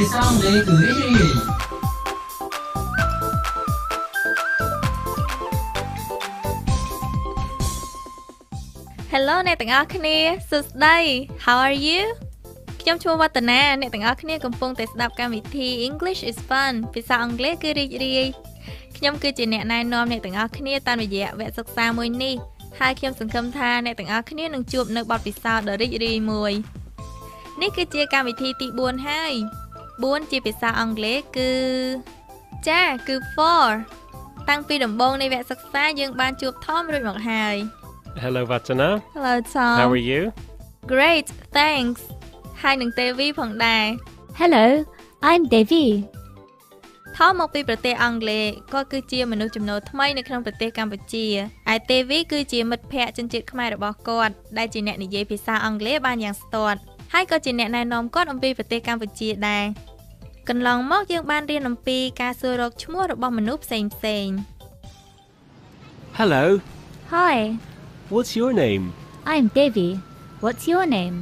ភាសាអង់គ្លេសគឺរីករាយ Hello អ្នកទាំងអស់គ្នាសួស្តី How are you ខ្ញុំឈ្មោះវឌ្ឍនាអ្នកទាំងអស់គ្នាកំពុងតែស្ដាប់កម្មវិធី English is fun ភាសាអង់គ្លេសគឺរីករាយខ្ញុំគឺជាអ្នកណែនាំអ្នកទាំងអស់គ្នាតាមរយៈវគ្គសិក្សាមួយនេះហើយខ្ញុំសង្ឃឹមថាអ្នកទាំងអស់គ្នានឹងជួបនៅបទពិសោធន៍ដ៏រីករាយមួយនេះគឺជាកម្មវិធីទី4ហើយ4ជាភាសាអង់គ្លេសគឺចាគឺ for តាំងពីដំបូងនៃវគ្គសិក្សាយើងបានជួបថមរួចមកហើយ Hello Vatana. Hello Tom. How are you? Great, thanks. ហើយនឹង Devi ផងដែរ Hello, I'm Devi. ថមមកពីប្រទេសអង់គ្លេសគាត់គឺជាមនុស្សចំណូលថ្មីនៅក្នុងប្រទេសកម្ពុជាឯ Devi គឺជាមិត្តភ័ក្តិជនជាតិខ្មែររបស់គាត់ដែលជាអ្នកនិយាយភាសាអង់គ្លេសបានយ៉ាងស្ទាត់ហើយក៏ជាអ្នកណែនាំគាត់អំពីប្រទេសកម្ពុជាដែរកន្លងមកយើងបានរៀនអំពីការសួររកឈ្មោះរបស់មនុស្សផ្សេងៗ Hello. Hi, What's your name? I'm Devi. What's your name?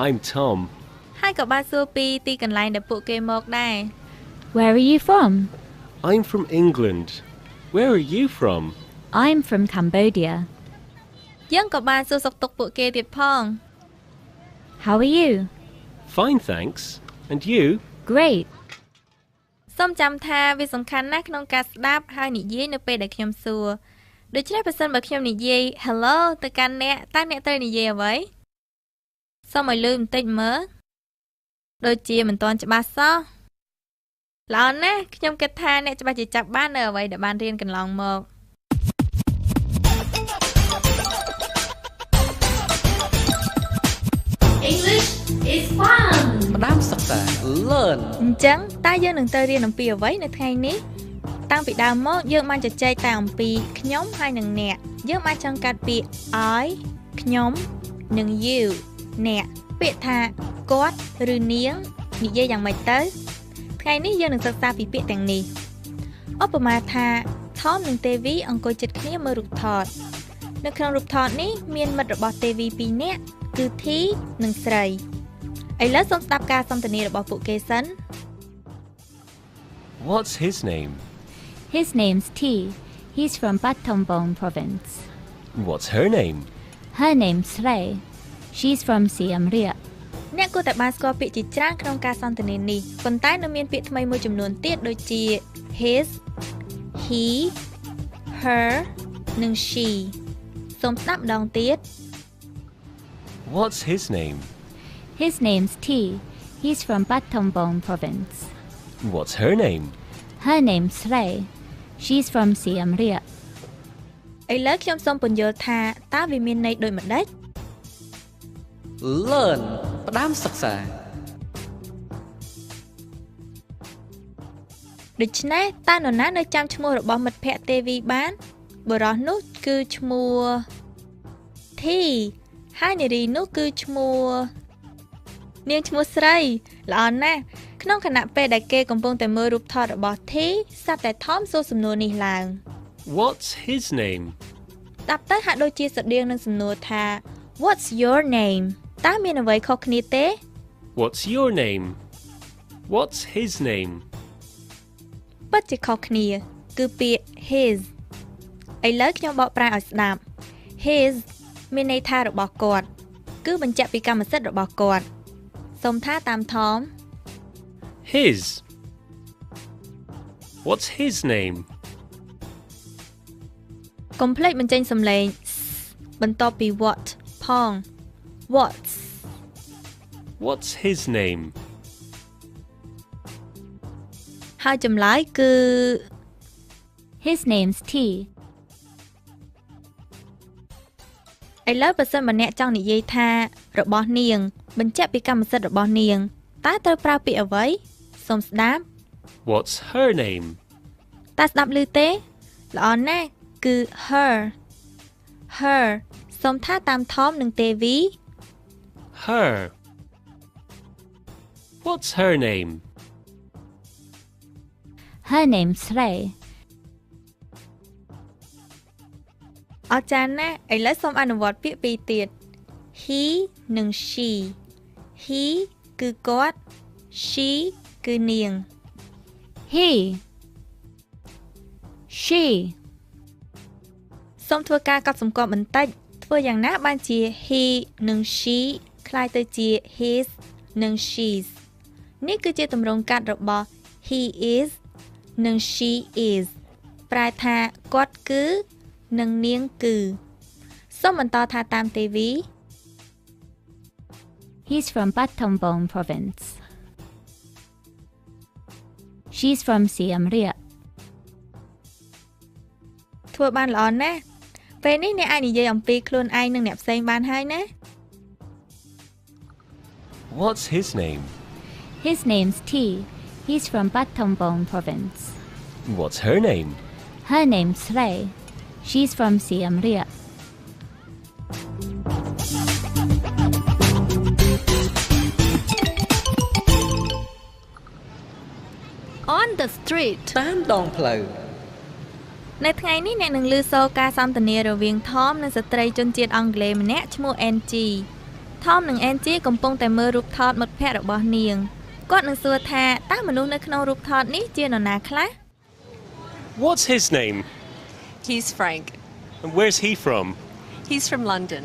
I'm Tom. ហើយក៏បានសួរពីទីកន្លែងដែលពួកគេមកដែរ Where are you from? I'm from England. Where are you from? I'm from Cambodia. យើងក៏បានសួរសុខទុក្ខពួកគេទៀតផង How are you? Fine, thanks. And you? Great. សូមចាំថាវាសំខាន់ណាស់ក្នុងការស្ដាប់ហើយនិយាយនៅពេលដែលខ្ញុំសួរដូច្នេះបើសិនបើខ្ញុំនិយាយ Hello ទៅកាន់អ្នកតើអ្នកត្រូវនិយាយអ្វីសូមឲ្យលឺបន្តិចមើលដូចជាមិនទាន់ច្បាស់សោះល្អណាស់ខ្ញុំគិតថាអ្នកច្បាស់ជាចាប់បាននៅអ្វីដែលបានរៀនកន្លងមក English is fun. ផ្ដើមសិក្សា Learn អញ្ចឹងតើយើងនឹងទៅរៀនអំពីអ្វីនៅថ្ងៃនេះតាំងពីដើមមកយើងបានជជែកតែអំពីខ្ញុំហើយនិងអ្នកយើងបានចង់កាត់ពាក្យ I ខ្ញុំនិង you អ្នកពាក្យថាគាត់ឬនាងនិយាយយ៉ាងម៉េចទៅថ្ងៃនេះយើងនឹងសិក្សាពីពាក្យទាំងនេះឧបមាថា Tom និង Devi អង្គុយជិតគ្នាមើលរូបថតនៅក្នុងរូបថតនេះមានមិត្តរបស់ Devi 2នាក់គឺ T និងស្រីឥឡូវសូមស្ដាប់ការសន្ទនារបស់ពួកគេសិន What's his name? His name's T. He's from Battambang province. What's her name? Her name's Srey. She's from Siem Reap. អ្នកគួរតែបានស្គាល់ពាក្យជាច្រើនក្នុងការសន្ទនានេះប៉ុន្តែនៅមានពាក្យថ្មីមួយចំនួនទៀតដូចជា his he her និង she សូមស្ដាប់ម្ដងទៀត What's his name? His name's T. He's from Battambang province. What's her name? Her name's Srey. She's from Siem Reap. ឥឡូវខ្ញុំសូមពន្យល់ថាតើវាមានន័យដូចម្ដេច Learn ផ្ដើមសិក្សា ដូច្នេះតើនរណានៅចាំឈ្មោះរបស់មិត្តភក្តិ Devi បានបុរសនោះគឺឈ្មោះ T ហើយនារីនោះគឺឈ្មោះនាងឈ្មោះស្រីល្អណាស់ក្នុងខណៈពេលដែលគេកំពុងតែមើលរូបថតរបស់ T សត្វតែ Tom សួរសំណួរនេះឡើង What's his name? ស្ដាប់ទៅហាក់ដូចជាស្រដៀងនឹងសំណួរថា What's your name តើមានអ្វីខុសគ្នាទេ What's your name? What's his name? ពិតជាខុសគ្នាគឺពាក្យ his ឥឡូវខ្ញុំបកប្រែឲ្យស្ដាប់ his មានន័យថារបស់គាត់គឺបញ្ជាក់ពីកម្មសិទ្ធិរបស់គាត់សូមថាតាម Tom His. What's his name? កុំភ្លេចបញ្ចេញសំឡេង បន្ទាប់ពី what ផង What's his name? ហើយចម្លើយគឺ His name's T. ឥឡូវបើសិនបើអ្នកចង់និយាយថារបស់នាងបញ្ជាក់ពីកម្មសិទ្ធិរបស់នាងតើត្រូវប្រើពាក្យអ្វីសូមស្ដាប់ What's her name? តើស្ដាប់ឮទេល្អណាស់គឺ her សូមថាតាម Tom និង Devi Her. What's her name? Her name's Srey. អស្ចារ្យណាស់ឥឡូវសូមអនុវត្តពាក្យពីរទៀត he និង she he គឺគាត់ she គឺនាង he, she, សូមធ្វើការកត់សម្គាល់បន្តិចធ្វើយ៉ាងណាបានជា he និង she คล้ายទៅជា his និង she's នេះគឺជាទម្រង់កាត់របស់ he is និង she is ប្រែថាគាត់គឺនិងនាងគឺសូមបន្តថាតាមទេវី he's from Battambang province. She's from Siem Reap. ធ្វើបានល្អណាស់ពេលនេះអ្នកអាចនិយាយអំពីខ្លួនឯងនិងអ្នកផ្សេងបានហើយណា What's his name? His name's T. He's from Battambang province. What's her name? Her name's Ray. She's from Siem Reap. On the street តាមដងផ្លូវ នៅថ្ងៃនេះអ្នកនឹងឮសូរការសន្ទនារវាង Tom និងស្ត្រីជនជាតិអង់គ្លេសម្នាក់ឈ្មោះ NG Tom និង NG កំពុងតែមើលរូបថតមិត្តភ័ក្តិរបស់នាងគាត់នឹងសួរថាតើមនុស្សនៅក្នុងរូបថតនេះជានរណាខ្លះ What's his name? He's Frank. And where's he from? He's from London.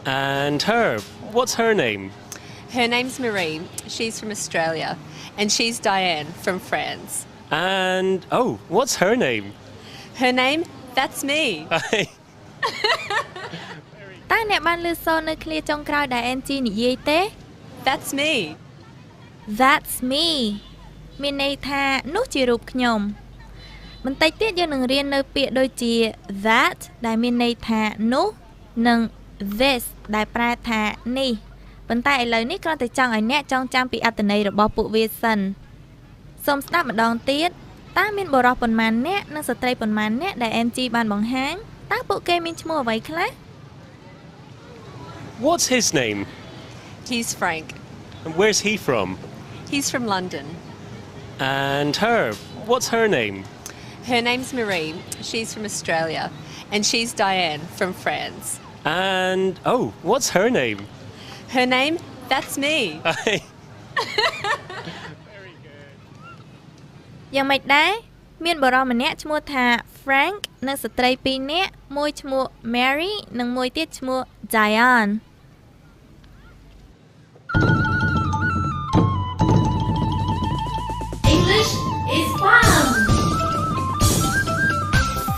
And her. What's her name? Her name's Marie. She's from Australia. And she's Diane from France. And oh, what's her name? Her name? That's me. តើអ្នកបានឮសូរនៅឃ្លាចុងក្រោយដែល NG និយាយទេ That's me. That's me មានន័យថានោះជារូបខ្ញុំបន្តិចទៀតយើងនឹងរៀននៅពាក្យដូចជា that ដែលមានន័យថានោះនិង this ដែលប្រែថានេះប៉ុន្តែឥឡូវនេះគ្រាន់តែចង់ឲ្យអ្នកចងចាំពីអត្ថន័យរបស់ពួកវាសិនសូមស្ដាប់ម្ដងទៀតតើមានបុរសប៉ុន្មានអ្នកនិងស្ត្រីប៉ុន្មានអ្នកដែល NG បានបង្ហាញតើពួកគេមានឈ្មោះអ្វីខ្លះ What's his name? He's Frank. And where's he from? He's from London. And her. What's her name? Her name's Marie. She's from Australia. And she's Diane from France. And oh, what's her name? Her name? That's me. យ៉ាងម៉េចដែរមានបុរសម្នាក់ឈ្មោះថា Frank និងស្ត្រីពីរនាក់មួយឈ្មោះ Mary និងមួយទៀតឈ្មោះ Diane English is fun.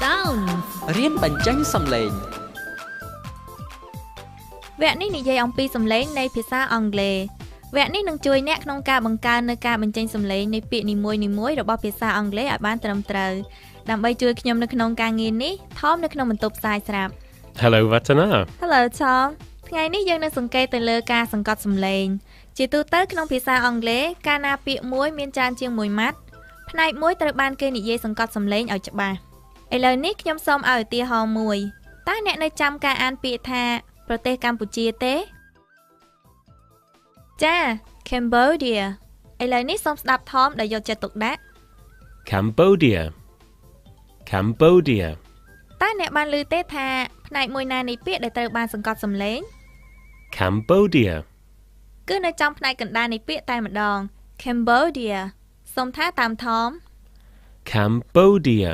Sounds រៀនបញ្ចេញសំឡេង វគ្គនេះនិយាយអំពីសំឡេងនៃភាសាអង់គ្លេសវគ្គនេះនឹងជួយអ្នកក្នុងការបង្កើននូវការបញ្ចេញសំឡេងនៃពាក្យនីមួយៗរបស់ភាសាអង់គ្លេសឲ្យបានត្រឹមត្រូវដើម្បីជួយខ្ញុំនៅក្នុងការងារនេះ Tom នៅក្នុងបន្ទប់ផ្សាយស្រាប់ Hello, Vatana. Hello Tom ថ្ងៃនេះយើងនឹងសង្កេតទៅលើការសង្កត់សំឡេងជាទូទៅក្នុងភាសាអង់គ្លេសកាលណាពាក្យមួយមានច្រើនជាងមួយម៉ាត់ផ្នែកមួយត្រូវបានគេនិយាយសង្កត់សំឡេងឲ្យច្បាស់ឥឡូវនេះខ្ញុំសូមឲ្យឧទាហរណ៍មួយតើអ្នកនៅចាំការអានពាក្យថាប្រទេសកម្ពុជាទេចា Cambodia ឥឡូវនេះសូមស្ដាប់ Tom ដែលយកចិត្តទុកដាក់ Cambodia. Cambodia. តើអ្នកបានឮទេថាផ្នែកមួយណានៃពាក្យដែលត្រូវបានសង្កត់សំឡេង Cambodia. គឺនៅចំផ្នែកកណ្ដាលនៃពាក្យតែម្ដង Cambodia សូមថាតាម Tom Cambodia.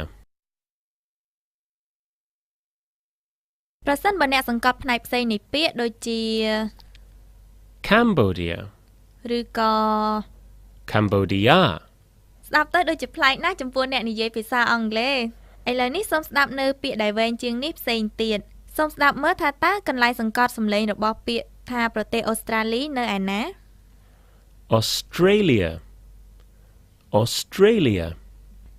ប្រសិនបើអ្នកសង្កត់ផ្នែកផ្សេងនៃពាក្យដូចជា Cambodia. ឬក៏ Cambodia. ស្ដាប់ទៅដូចជាប្លែកណាស់ចំពោះអ្នកនិយាយភាសាអង់គ្លេសឥឡូវនេះសូមស្ដាប់នៅពាក្យដែលវែងជាងនេះផ្សេងទៀតសូមស្ដាប់មើលថាតើកន្លែងសង្កត់សំឡេងរបស់ពាក្យថាប្រទេសអូស្ត្រាលីនៅឯណា Australia. Australia.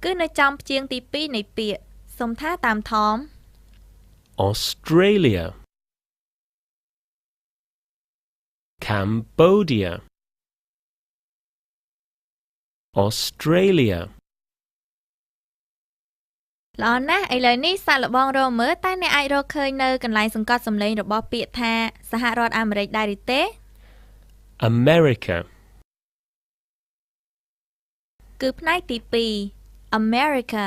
គឺនៅចំព្យាង្គទី2នៃពាក្យសូមថាតាម Tom Australia. Cambodia. Australia. ល្អណាស់ឥឡូវនេះសាកល្បងរកមើលតើអ្នកអាចរកឃើញនៅកន្លែងសង្កត់សំឡេងរបស់ពាក្យថាសហរដ្ឋអាមេរិកដែរឬទេ America. គឺផ្នែកទី2 America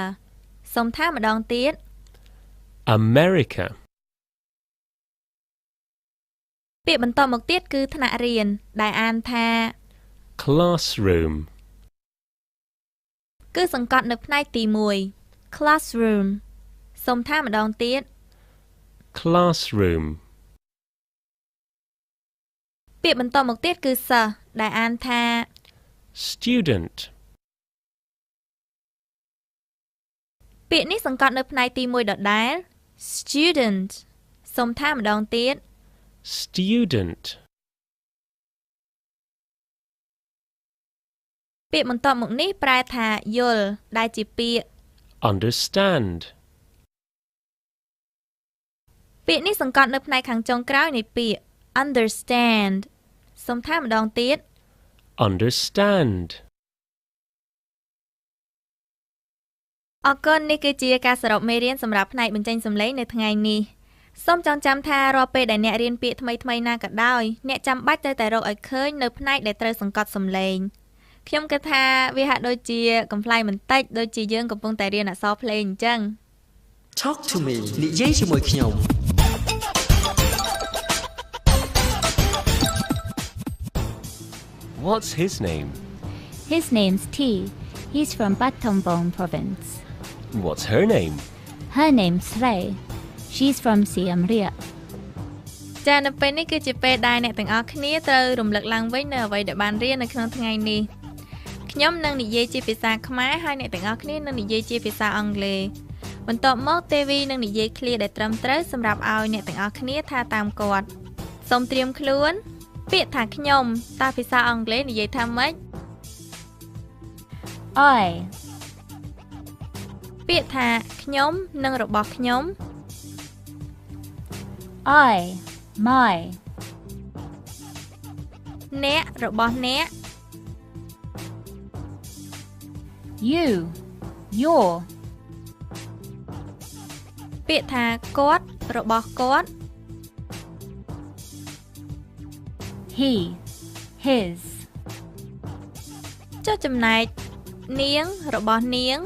សូមថាម្ដងទៀត America. ពាក្យបន្តមកទៀតគឺថ្នាក់រៀនដែលអានថា Classroom. គឺសង្កត់នៅផ្នែកទី1 classroom សូមថាម្ដងទៀត classroom, ពាក្យបន្តមកទៀតគឺសិស្សដែលអានថា student, ពាក្យនេះសង្កត់នៅផ្នែកទី1ដដែល student សូមថាម្ដងទៀត student, ពាក្យបន្តមកនេះប្រែថាយល់ដែលជាពាក្យ understand, ពាក្យនេះសង្កត់នៅផ្នែកខាងចុងក្រោយនៃពាក្យ understand សូមថាម្ដងទៀត understand. អរគុណនេះគឺជាការសរុបមេរៀនសម្រាប់ផ្នែកបញ្ចេញសំឡេងនៅថ្ងៃនេះសូមចងចាំថារាល់ពេលដែលអ្នករៀនពាក្យថ្មីៗណាក៏ដោយអ្នកចាំបាច់ត្រូវតែរកឲ្យឃើញនៅផ្នែកដែលត្រូវសង្កត់សំឡេងខ្ញុំគិតថាវាហាក់ដូចជាកំប្លែងបន្តិចដូចជាយើងកំពុងតែរៀនអក្សរភ្លេងអញ្ចឹង Talk to me និយាយជាមួយខ្ញុំ What's his name? His name's T. He's from Battambang province. What's her name? Her name's Ray. She's from Siem Reap. ចានៅពេលនេះគឺជាពេលដែលអ្នកទាំងអស់គ្នាត្រូវរំលឹកឡើងវិញនៅអ្វីដែលបានរៀននៅក្នុងថ្ងៃនេះខ្ញុំនឹងនិយាយជាភាសាខ្មែរហើយអ្នកទាំងអស់គ្នានឹងនិយាយជាភាសាអង់គ្លេសបន្ទាប់មកទេវីនឹងនិយាយឃ្លាដែលត្រឹមត្រូវសម្រាប់ឲ្យអ្នកទាំងអស់គ្នាថាតាមគាត់សូមត្រៀមខ្លួនពាក្យថាខ្ញុំតើភាសាអង់គ្លេសនិយាយថាម៉េច I. ពាក្យថាខ្ញុំនិងរបស់ខ្ញុំ I. My. អ្នករបស់អ្នក You. Your. ពាក្យថាគាត់របស់គាត់ He. His. ចុះចំណែកនាងរបស់នាង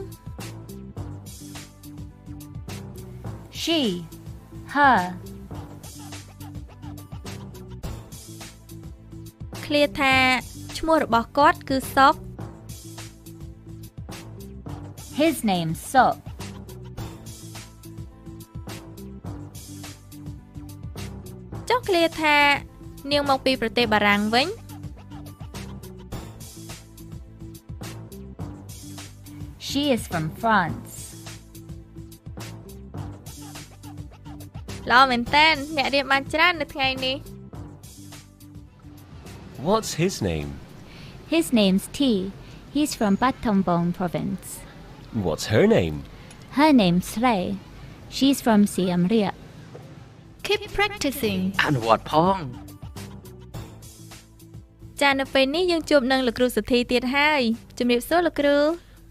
She. Her. ឃ្លាថាឈ្មោះរបស់គាត់គឺសុក His name's Sok. ចុះឃ្លាថានាងមកពីប្រទេសបារាំងវិញ She is from France. ល្អមែនតើអ្នករៀនបានច្រើននៅថ្ងៃនេះ What's his name? His name's T. He's from Battambang province. What's her name? Her name's Ray. She's from Siem Reap. Keep practicing. អនុវត្តផង ចានៅពេលនេះយើងជួបនឹងលោកគ្រូសុធីទៀតហើយជំរាបសួរលោកគ្រូ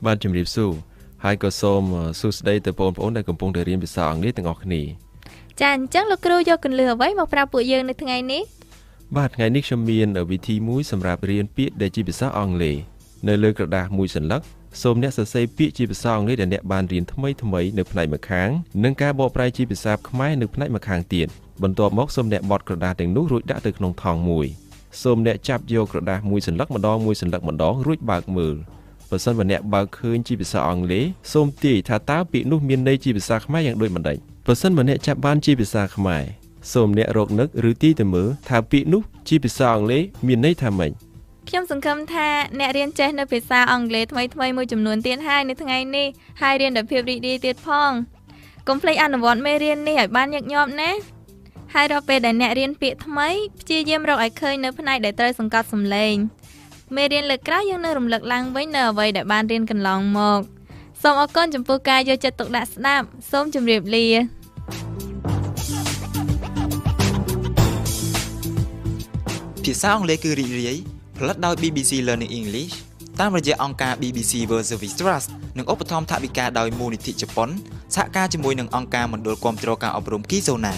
បាទជំរាបសួរហើយក៏សូមសួស្តីទៅបងប្អូនដែលកំពុងតែរៀនភាសាអង់គ្លេសទាំងអស់គ្នា ចាអញ្ចឹងលោកគ្រូយកគន្លឹះអ្វីមកប្រាប់ពួកយើងនៅថ្ងៃនេះ បាទថ្ងៃនេះខ្ញុំមានវិធីមួយសម្រាប់រៀនពាក្យដែលជាភាសាអង់គ្លេសនៅលើក្រដាសមួយសន្លឹកសូមអ្នកសរសេរពាក្យជាភាសាអង់គ្លេសដែលអ្នកបានរៀនថ្មីនៅផ្នែកម្ខាងនិងការបកប្រែជាភាសាខ្មែរនៅផ្នែកម្ខាងទៀតបន្ទាប់មកសូមអ្នកបត់ក្រដាសទាំងនោះរួចដាក់ទៅក្នុងថង់មួយសូមអ្នកចាប់យកក្រដាសមួយសន្លឹកម្ដងរួចបើកមើលបើសិនបើអ្នកបើកឃើញជាភាសាអង់គ្លេសសូមទាយថាតើពាក្យនោះមានន័យជាភាសាខ្មែរយ៉ាងដូចម្តេចបើសិនបើអ្នកចាប់បានជាភាសាខ្មែរសូមអ្នករកនឹកឬទាយទៅមើលថាពាក្យនោះជាភាសាអង់គ្លេសមានន័យថាម៉េច ខ្ញុំសង្ឃឹមថាអ្នករៀនចេះនៅភាសាអង់គ្លេសថ្មីមួយចំនួនទៀតហើយនៅថ្ងៃនេះហើយរៀនដោយភាពរីករាយទៀតផងកុំភ្លេចអនុវត្តមេរៀននេះឲ្យបានញឹកញាប់ណាហើយដល់ពេលដែលអ្នករៀនពាក្យថ្មីព្យាយាមរកឲ្យឃើញនៅផ្នែកដែលត្រូវសង្កត់សំឡេងមេរៀនលើកក្រោយយើងនឹងរំលឹកឡើងវិញនៅអ្វីដែលបានរៀនកន្លងមកសូមអរគុណចំពោះការយកចិត្តទុកដាក់ស្ដាប់សូមជម្រាបលា ភាសាអង់គ្លេសគឺរីករាយផលិតដោយ BBC Learning English តាមរយៈអង្គការ BBC World Service Trust និងឧបត្ថម្ភថវិកាដោយមូលនិធិជប៉ុនសហការជាមួយនឹងអង្គការមណ្ឌលគាំទ្រការអប់រំ Kizona